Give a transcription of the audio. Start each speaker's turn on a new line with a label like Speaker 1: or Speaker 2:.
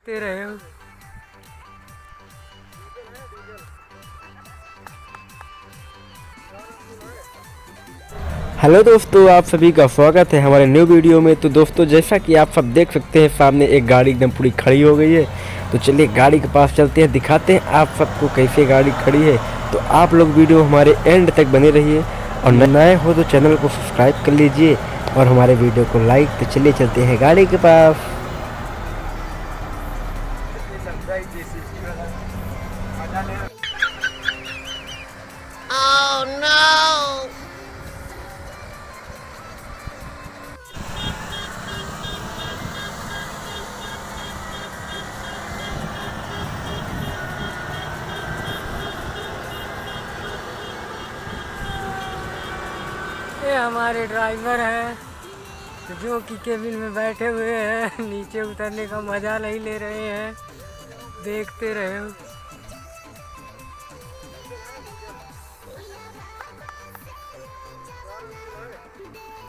Speaker 1: ते रहे हो।
Speaker 2: हेलो दोस्तों, आप सभी का स्वागत है हमारे न्यू वीडियो में। तो दोस्तों, जैसा कि आप सब देख सकते हैं, सामने एक गाड़ी एकदम पूरी खड़ी हो गई है। तो चलिए गाड़ी के पास चलते हैं, दिखाते हैं आप सबको कैसे गाड़ी खड़ी है। तो आप लोग वीडियो हमारे एंड तक बने रहिए और नए हो तो चैनल को सब्सक्राइब कर लीजिए और हमारे वीडियो को लाइक। तो चलिए चलते हैं गाड़ी के पास।
Speaker 3: Oh no!
Speaker 1: ये हमारे ड्राइवर हैं जो कि केबिन में बैठे हुए हैं, नीचे उतरने का मजा नहीं ले रहे हैं। देखते रहे हो।